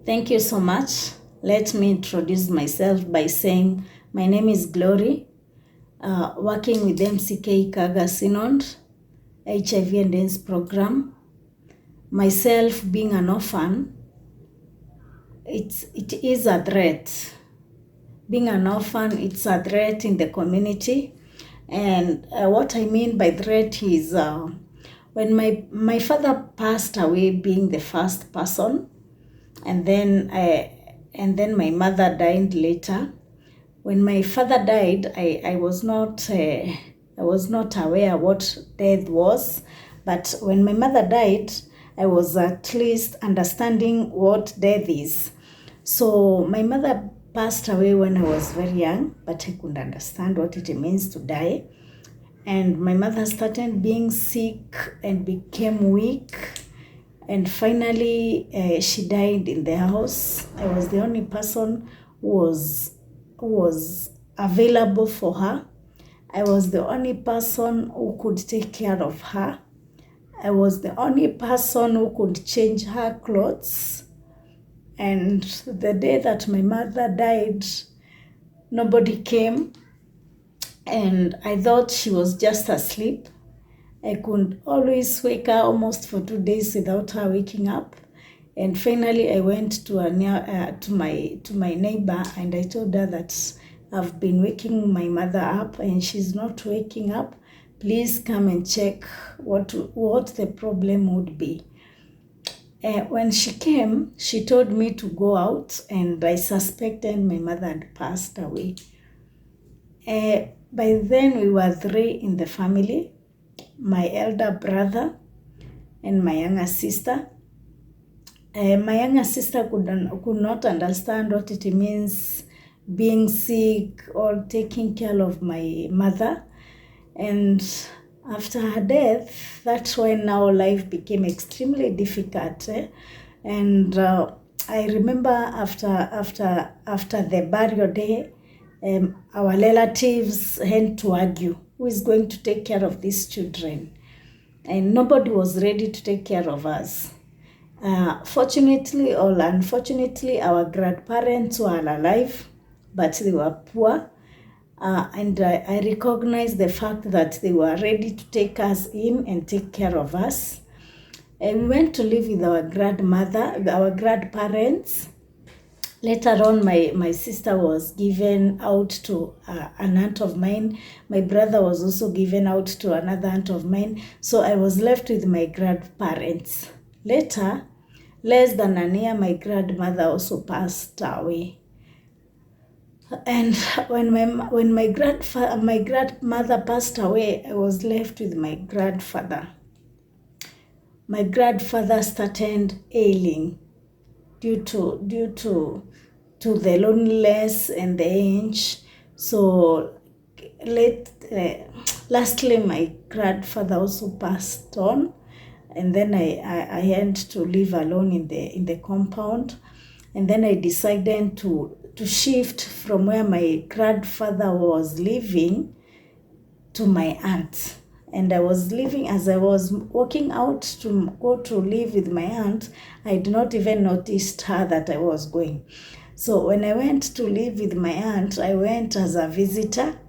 Thank you so much. Let me introduce myself by saying my name is Glorie, working with MCK Kaga Synod, HIV and AIDS program. Myself being an orphan, it is a threat. Being an orphan, it's a threat in the community. And what I mean by threat is when my father passed away being the first person, and then my mother died later. When my father died, I was not aware what death was, but when my mother died, I was at least understanding what death is. So my mother passed away when I was very young, but I couldn't understand what it means to die. And my mother started being sick and became weak. And finally, she died in the house. I was the only person who was available for her. I was the only person who could take care of her. I was the only person who could change her clothes. And the day that my mother died, nobody came. And I thought she was just asleep. I could always wake her almost for 2 days without her waking up. And finally, I went to my neighbor and I told her that I've been waking my mother up and she's not waking up. Please come and check what the problem would be. When she came, she told me to go out, and I suspected my mother had passed away. By then, we were 3 in the family. My elder brother and my younger sister. My younger sister could not understand what it means being sick or taking care of my mother. And after her death, that's when now life became extremely difficult. And I remember after the burial day, our relatives had to argue who is going to take care of these children. And nobody was ready to take care of us. Fortunately or unfortunately, our grandparents were alive, but they were poor. And I recognized the fact that they were ready to take us in and take care of us. And we went to live with our grandparents. Later on, my sister was given out to an aunt of mine. My brother was also given out to another aunt of mine. So I was left with my grandparents. Later, less than a year, my grandmother also passed away. And when my grandmother passed away, I was left with my grandfather. My grandfather started ailing due to the loneliness and the age. So lastly, my grandfather also passed on, and then I had to live alone in the compound. And then I decided to shift from where my grandfather was living to my aunt. And I was living, as I was walking out to go to live with my aunt, I did not even notice her that I was going. So when I went to live with my aunt, I went as a visitor.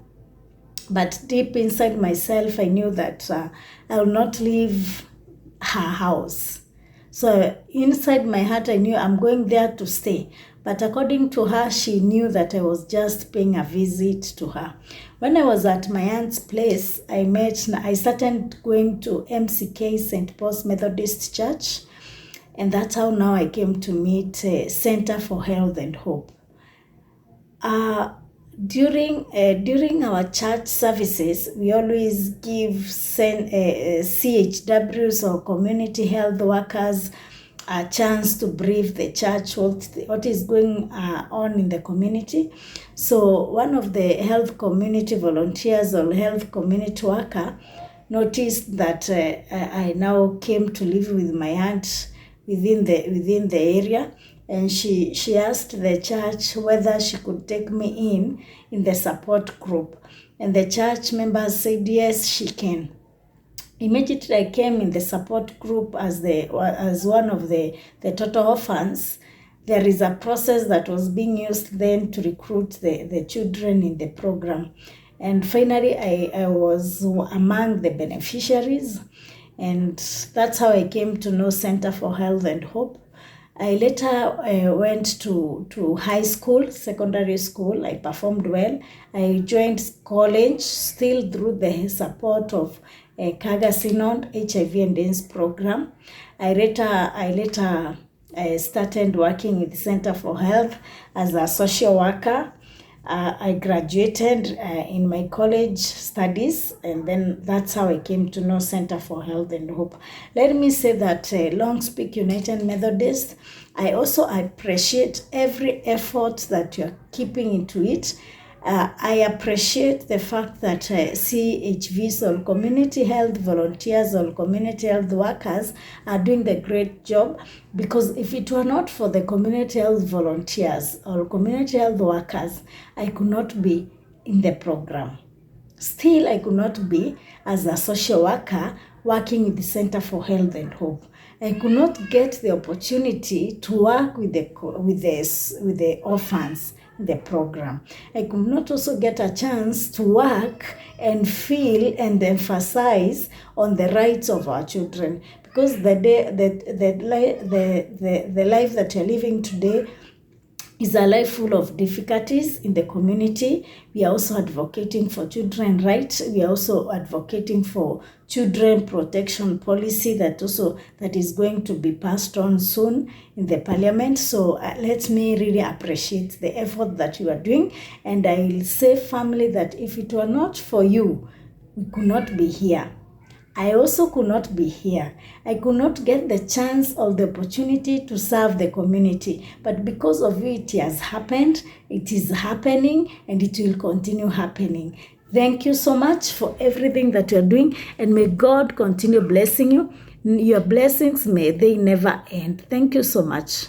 But deep inside myself, I knew that I will not leave her house. So inside my heart, I knew I'm going there to stay. But according to her, she knew that I was just paying a visit to her. When I was at my aunt's place, I started going to MCK St. Paul's Methodist Church. And that's how now I came to meet Center for Health and Hope. During our church services, we always give CHWs or community health workers a chance to brief the church what is going on in the community. So one of the health community volunteers or health community worker noticed that I now came to live with my aunt within the area. And she asked the church whether she could take me in the support group. And the church members said, yes, she can. Immediately I came in the support group as one of the total orphans. there is a process that was being used then to recruit the children in the program. And finally, I was among the beneficiaries, and that's how I came to know Center for Health and Hope. I later went to high school, secondary school. I performed well. I joined college still through the support of Kaga Synod HIV and AIDS program. I later started working with the Center for Health as a social worker. I graduated in my college studies, and then that's how I came to know Center for Health and Hope. Let me say that Long Speak United Methodist, I also appreciate every effort that you're keeping into it. I appreciate the fact that CHVs or community health volunteers or community health workers are doing the great job, because if it were not for the community health volunteers or community health workers, I could not be in the program. Still, I could not be as a social worker working with the Center for Health and Hope. I could not get the opportunity to work with the orphans in the program. I could not also get a chance to work and feel and emphasize on the rights of our children, because the life that you're living today is a life full of difficulties in the community. We are also advocating for children's rights. We are also advocating for children protection policy that is going to be passed on soon in the parliament. So let me really appreciate the effort that you are doing. And I will say firmly that if it were not for you, we could not be here. I also could not be here. I could not get the chance or the opportunity to serve the community. But because of it has happened, it is happening, and it will continue happening. Thank you so much for everything that you're doing, and may God continue blessing you. Your blessings, may they never end. Thank you so much.